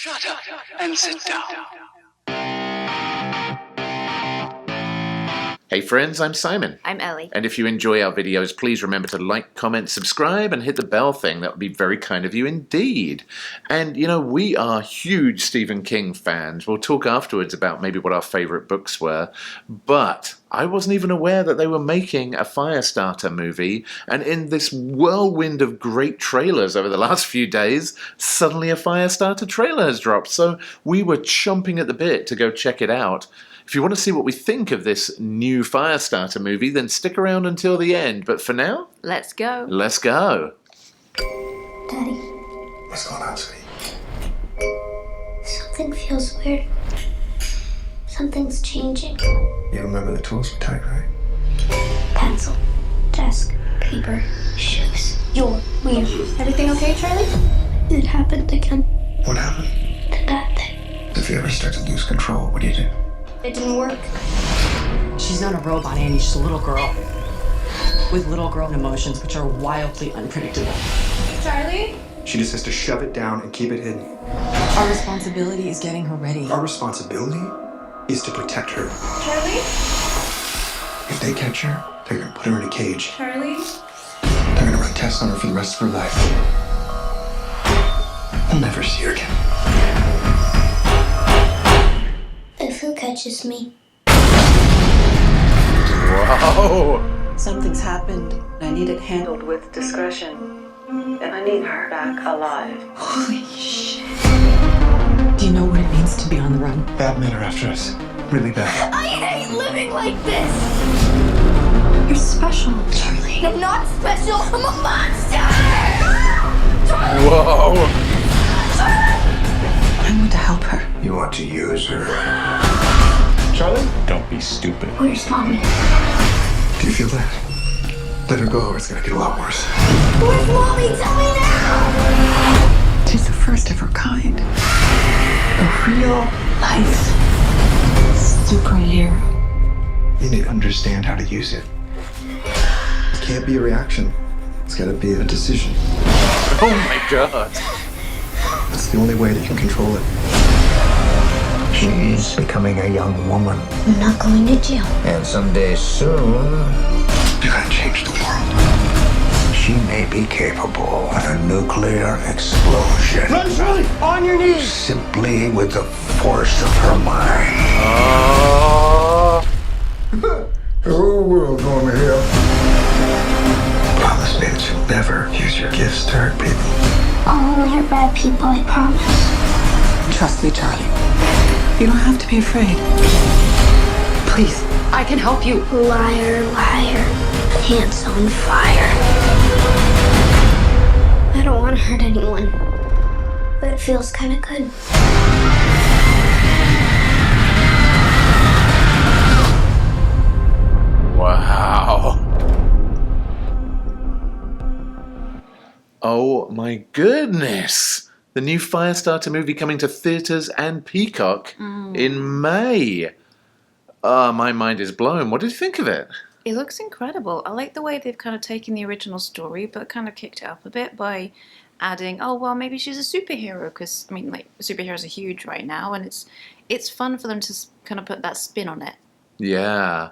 Shut up and sit down. Hey friends, I'm Simon. I'm Ellie. And if you enjoy our videos, please remember to like, comment, subscribe, and hit the bell thing. That would be very kind of you indeed. And, you know, we are huge Stephen King fans. We'll talk afterwards about maybe what our favourite books were. But I wasn't even aware that they were making a Firestarter movie. And in this whirlwind of great trailers over the last few days, suddenly a Firestarter trailer has dropped. So we were chomping at the bit to go check it out. If you want to see what we think of this new Firestarter movie, then stick around until the end. But for now, let's go. Let's go. Daddy. What's going on, sweetie? Something feels weird. Something's changing. You remember the tools we took, right? Pencil, desk, paper, shoes. You're weird. Everything okay, Charlie? It happened again. What happened? The bad thing. If you ever start to lose control, what do you do? It didn't work. She's not a robot, Annie. She's a little girl. With little girl emotions, which are wildly unpredictable. Charlie? She just has to shove it down and keep it hidden. Our responsibility is getting her ready. Our responsibility is to protect her. Charlie? If they catch her, they're gonna put her in a cage. Charlie? They're gonna run tests on her for the rest of her life. We'll never see her again. If who catches me? Whoa! Something's happened. I need it handled with discretion. And I need her back alive. Holy shit. Do you know what it means to be on the run? Bad men are after us. Really bad. I hate living like this! You're special. Charlie. I'm not special. I'm a monster! Charlie! Whoa! I want to help her. You want to use her. Charlie? Don't be stupid. Where's Mommy? Do you feel that? Let her go or it's gonna get a lot worse. Where's Mommy? Tell me now! She's the first of her kind. A real life superhero. You need to understand how to use it. It can't be a reaction. It's gotta be a decision. Oh my god! That's the only way that you can control it. She's becoming a young woman. I'm not going to jail. And someday soon, you're gonna change the world. She may be capable of a nuclear explosion. Run, Charlie! On your knees! Simply with the force of her mind. The whole world going to hell. Promise me that you'll never use your gifts to hurt people. I'll only hurt bad people, I promise. Trust me, Charlie. You don't have to be afraid. Please, I can help you. Liar, liar. Pants on fire. I don't want to hurt anyone. But it feels kind of good. Wow. Oh my goodness! The new Firestarter movie coming to theatres and Peacock in May. My mind is blown. What did you think of it? It looks incredible. I like the way they've kind of taken the original story, but kind of kicked it up a bit by adding, oh, well, maybe she's a superhero, because, I mean, like, superheroes are huge right now, and it's fun for them to kind of put that spin on it. Yeah.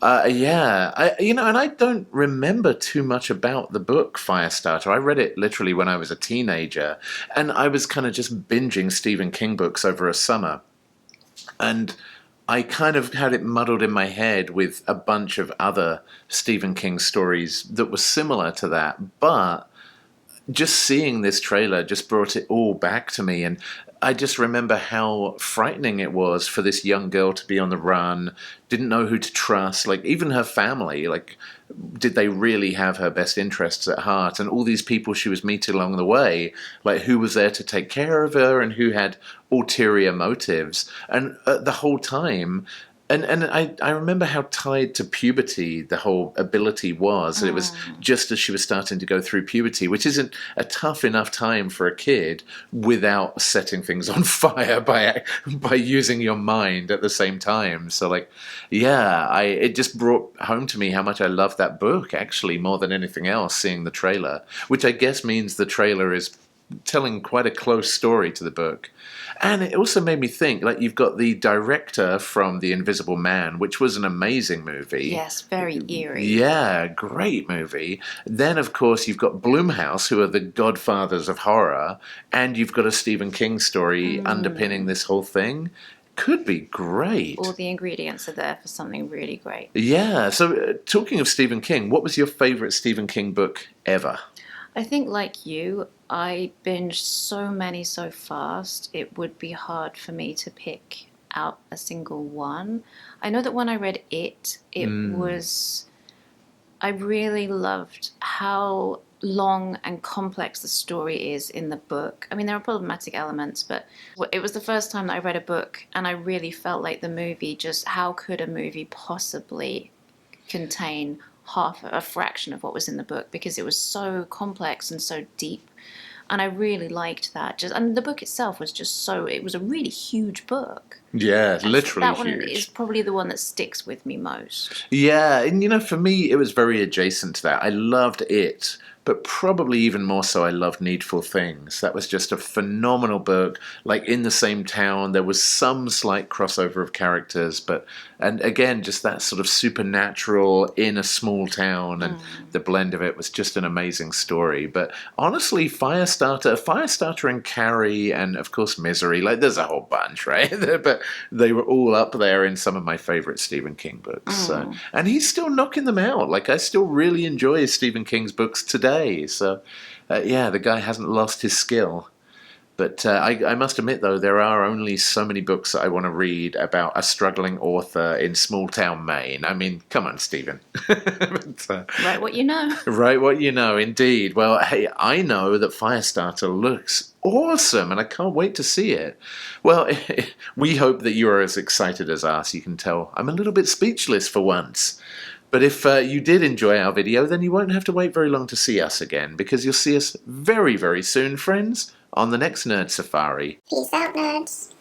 And I don't remember too much about the book Firestarter. I read it literally when I was a teenager, and I was kind of just binging Stephen King books over a summer. And I kind of had it muddled in my head with a bunch of other Stephen King stories that were similar to that, but just seeing this trailer just brought it all back to me, and I just remember how frightening it was for this young girl to be on the run, didn't know who to trust, like even her family, like did they really have her best interests at heart? And all these people she was meeting along the way, like who was there to take care of her and who had ulterior motives. And the whole time, and I remember how tied to puberty the whole ability was. It was just as she was starting to go through puberty, which isn't a tough enough time for a kid without setting things on fire by using your mind at the same time. So like, yeah, it just brought home to me how much I love that book, actually, more than anything else, seeing the trailer, which I guess means the trailer is telling quite a close story to the book. And it also made me think, like, you've got the director from The Invisible Man, which was an amazing movie. Yes, very eerie. Yeah, great movie. Then, of course, you've got Blumhouse, who are the godfathers of horror, and you've got a Stephen King story underpinning this whole thing. Could be great. All the ingredients are there for something really great. Yeah, so talking of Stephen King, what was your favourite Stephen King book ever? I think, like you, I binged so many so fast, it would be hard for me to pick out a single one. I know that when I read it was... I really loved how long and complex the story is in the book. I mean, there are problematic elements, but it was the first time that I read a book, and I really felt like the movie, just how could a movie possibly contain half a fraction of what was in the book, because it was so complex and so deep. And I really liked that. And the book itself was just so... It was a really huge book. Yeah, literally that huge. That one is probably the one that sticks with me most. Yeah, and for me, it was very adjacent to that. I loved it, but probably even more so, I loved Needful Things. That was just a phenomenal book. Like, in the same town, there was some slight crossover of characters, and again, just that sort of supernatural in a small town, and the blend of it was just an amazing story. But honestly, Firestarter and Carrie, and of course Misery, like, there's a whole bunch, right? But they were all up there in some of my favorite Stephen King books. So, and he's still knocking them out. Like, I still really enjoy Stephen King's books today. So, yeah, the guy hasn't lost his skill. But I must admit, though, there are only so many books that I want to read about a struggling author in small-town Maine. I mean, come on, Stephen. Write what you know. Write what you know, indeed. Well, hey, I know that Firestarter looks awesome, and I can't wait to see it. Well, we hope that you are as excited as us. You can tell I'm a little bit speechless for once. But if you did enjoy our video, then you won't have to wait very long to see us again, because you'll see us very, very soon, friends, on the next Nerd Safari. Peace out, nerds.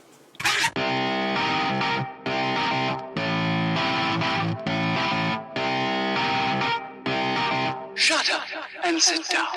Shut up and sit down.